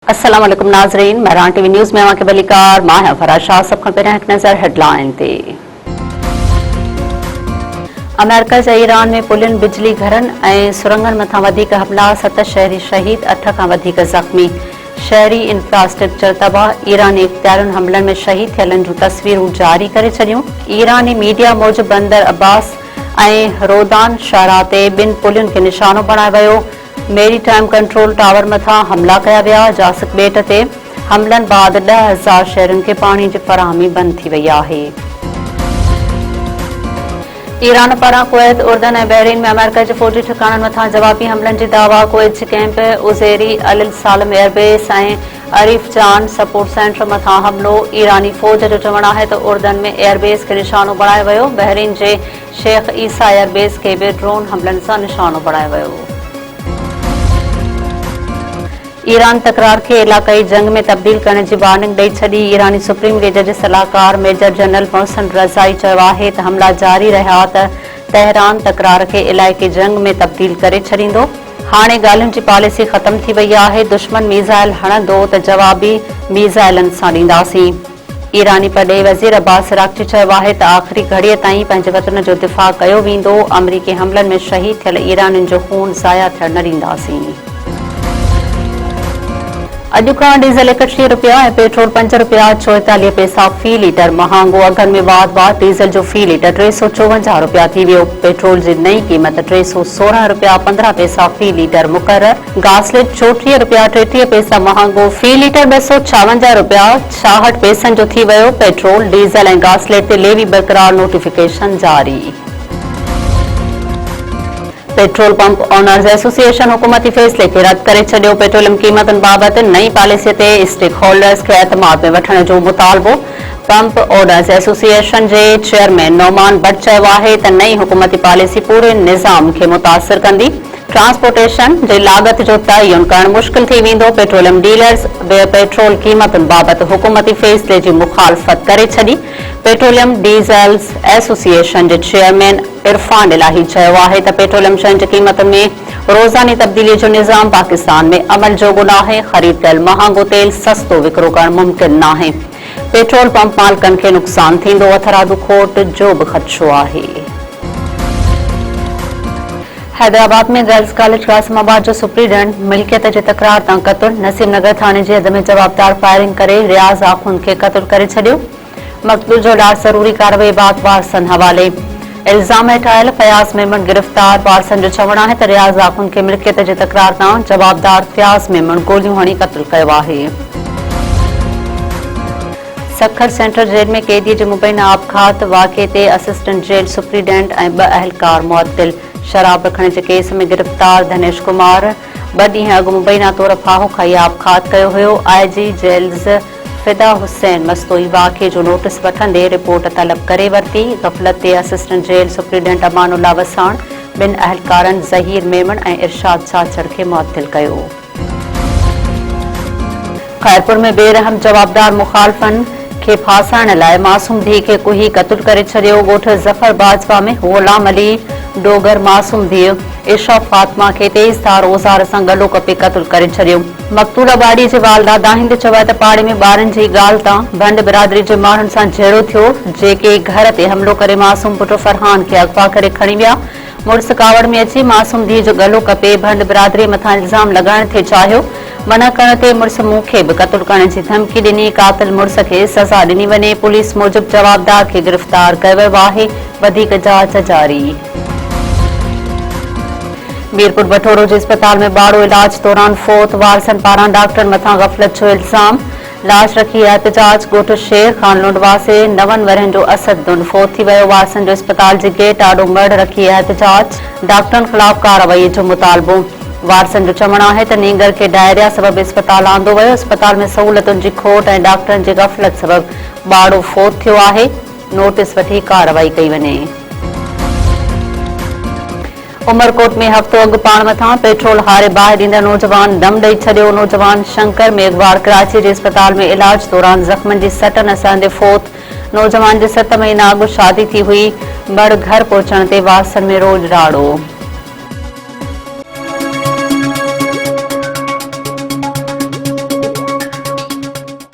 अस्सलाम वालेकुम नाज़रीन, महरान टीवी न्यूज़ में के बलिकार मां फराज शाह सब खां पहिरियों हिकु नज़र हेडलाइन ते। अमेरिका जे ईरान में पुलिन बिजली घरनि ऐं सुरंगनि मथां वधीक हमला, 7 शहरी शहीद, 8 खां वधीक ज़ख़्मी। शहरी इंफ्रास्ट्रक्चर तबाह, ईरानी इख्तियारुनि हमलनि में शहीद थियलनि जूं तस्वीरूं जारी करे छॾियूं। ईरानी मीडिया मूजिबि बंदर अब्बास ऐं रोदान शाहराह ते 2 पुलियुनि खे निशानो बणायो वियो। मेरी टाइम कंट्रोल टावर मथां हमला कया विया। जासिक ॿेट ते हमलनि बाद 10,000 शहरनि खे पाणी जी फ़राहमी बंदि थी वई आहे। ईरान पारां कुवैत, उर्दन ऐं बहरीन में अमेरिका जे फ़ौजी ठिकाणनि मथां जवाबी हमलनि जी दावा। कुवैत जे कैंप उज़ेरी अल सालम एयरबेस ऐं अरीफ जान सपोर्ट सेंटर मथां हमलो। ईरानी फ़ौज जो चवणु आहे त उर्दन में एयरबेस खे निशानो बणायो वियो। बहरीन जे शेख ईसा एयरबेस खे बि ड्रोन हमलनि सां निशानो बणायो वियो। ईरान तकरार खे इलाक़ाई जंग में तब्दील करण जी वार्निंग ॾेई छॾी। ईरानी सुप्रीम लीडर जे सलाहकार मेजर जनरल मोहसिन रज़ाई चयो आहे त हमला जारी रहिया त तेहरान तकरार खे इलाइक़ी जंग में तब्दील करे छॾींदो। हाणे ॻाल्हियुनि जी पॉलिसी ख़तम थी वई आहे। दुश्मन मीज़ाइल हणंदो त जवाबी मीज़ाइलनि सां ॾींदासीं। ईरानी परॾेही वज़ीर अब्बास अराग़ची चयो आहे त आख़िरी घड़ीअ ताईं पंहिंजे वतन जो दिफ़ा कयो वेंदो। अमरीकी हमलनि में शहीद थियल ईरानियुनि जो खून ज़ाया थियण न ॾींदासीं। अॼु खां डीज़ल 61 रुपया ऐं पेट्रोल 5 रुपया 44 पैसा फ़ी लीटर महांगो। अघनि में वाध डीज़ल जो फ़ी लीटर 354 रुपया थी वियो। पेट्रोल जी नई क़ीमत 316 रुपया 15 पैसा फ़ी लीटर मुक़रर। गासलेट 34 रुपया 33 पैसा महांगो। फ़ी लीटर 256 रुपया 66 पैसनि जो थी वियो। पेट्रोल, डीज़ल ऐं गासलेट ते लेवी बरक़रार, नोटिफिकेशन जारी। पेट्रोल पंप ओनर्स एसोसिएशन हुकूमती फ़ैसिले खे रद्द करे छॾियो। पेट्रोलियम क़ीमतुनि बाबति नई पॉलिसीअ ते स्टेक होल्डर्स खे एतमाद में वठण जो मुतालबो। पंप ओनर्स एसोसिएशन जे चेयरमैन नौमान भट्ट चयो आहे त नई हुकूमती पॉलिसी पूरे निज़ाम खे मुतासिर कंदी। ट्रांसपोर्टेशन जे लाॻत जो तयन करणु मुश्किल थी वेंदो। पेट्रोलियम डीलर्स पेट्रोल क़ीमतुनि बाबति हुकूमती फ़ैसिले जी मुखालफ़त करे छॾी। पेट्रोलियम डीज़ल्स एसोसिएशन जे चेयरमैन इरफान इलाही चयो आहे त पेट्रोलियम शयुनि जी क़ीमतुनि में रोज़ानी तब्दीली जो निज़ाम पाकिस्तान में अमल जोॻो नाहे। ख़रीद कयल महांगो तेल सस्तो विकिरो करणु मुमकिन नाहे। पेट्रोल पंप मालिकनि खे नुक़सान थींदो। हथरादू खोट जो बि ख़दशो आहे। हैदराबाद में गर्ल्स कॉलेज कासिमाबाद जो सुप्रीडेंट मिल्कियत जे तकरार तां क़तल। नसीम नगर थाणे जे हद में जवाबदार फायरिंग करे रियाज़ आख़ुन खे क़तल करे छॾियो। मक़तूल जो इलाज ज़रूरी कार्रवाई बाद वारसनि हवाले। इल्ज़ाम हेठायल फयाज़ मेमन गिरफ़्तार। वारसनि जो चवणु आहे त रियाज़ आख़ुन खे मिल्कियत जे तकरार तां जवाबदार फयाज़ मेमन गोलियूं हणी क़तल कयो आहे। सखर सेंट्रल जेल में कैदीअ जे मुबैना आपघात वाक़िए ते असिस्टेंट जेल सुप्रीडेंट ऐं 2 अहलकार मुअत्तिल। शराब रखण जे केस में गिरफ़्तार धनेश कुमार 2 ॾींहं अॻु मुबैना तौर फाहो खाई आपघात कयो हुयो। आईजी जेल्स फिदा हुसैन मस्तोई वाक़िए जो नोटिस वठंदे रिपोर्ट तलब करे वरिती। ग़फ़लत ते assistant jail superintendent Amanullah Wassan 2 अहलकारनि ज़हीर मेमन ऐं इरशाद छाछड़ खे मुअत्तिल कयो। ख़ैरपुर में बेरहम जवाबदार मुखालफ़नि खे फासाइण लाइ मासूम धीउ खे कुही क़तल करे छॾियो। ॻोठ ज़फ़र बाजवा में ग़ुलाम अली डोगर मासूम धीउ इशा फातिमा खे तेज़ धार औज़ार सां गलो कपे क़तल करे छॾियो। मक़तूला बाड़ी जे वालदा दाहिंद चयो आहे त पाड़े में ॿारनि जी ॻाल्हि तां भंड बिरादरी जे माण्हुनि सां जहिड़ो थियो, जेके घर ते हमलो करे मासूम पुट फरहान खे अगवा करे खणी विया। मुड़ुस कावड़ में अची मासूम धीउ जो गलो कपे भंड बिरादरी मथां इल्ज़ाम लॻाइण थे चाहियो। मना करण ते मुड़ुस मूंखे बि क़तल करण जी धमकी ॾिनी। कातिल मुड़ुस खे सज़ा ॾिनी वञे। पुलिस मूजिबि जवाबदार खे गिरफ़्तार कयो वियो आहे। वधीक जांच जारी। मीरपुर बठोरो जे अस्पताल में ॿारो इलाज दौरान फौत। वारसनि पारां डॉक्टर मथां ग़फ़लत जो इल्ज़ाम। लाश रखी एहतजाज। ॻोठ शेर खान लुंडवासे 9 वरहनि जो असद दुन फौत थी वियो। वारसनि जो अस्पताल जे गेट आॾो मड़ रखी एहतजाज। डॉक्टरनि ख़िलाफ़ कार्रवाई जो मुतालबो। वारसनि जो चवणु आहे त नींगर खे डायरिया सबबि अस्पताल आंदो वियो। अस्पताल में सहूलियतुनि जी खोट ऐं डॉक्टरनि जी ग़फ़लत सबबि ॿारो फौत थियो आहे। नोटिस वठी कार्रवाई कई वञे। उमरकोट में हफ़्तो अॻु पाण मथां पेट्रोल हारे बाहि ॾींदड़ नौजवान दम ॾेई छॾियो। नौजवान शंकर मेघवार कराची जे अस्पताल में इलाज दौरान ज़ख़्मनि जी सट न सहंदे फौत। नौजवान जी 7 महीना अॻु शादी थी हुई। बड़ घर पहुचण ते वारसनि में रोज़ राड़ो।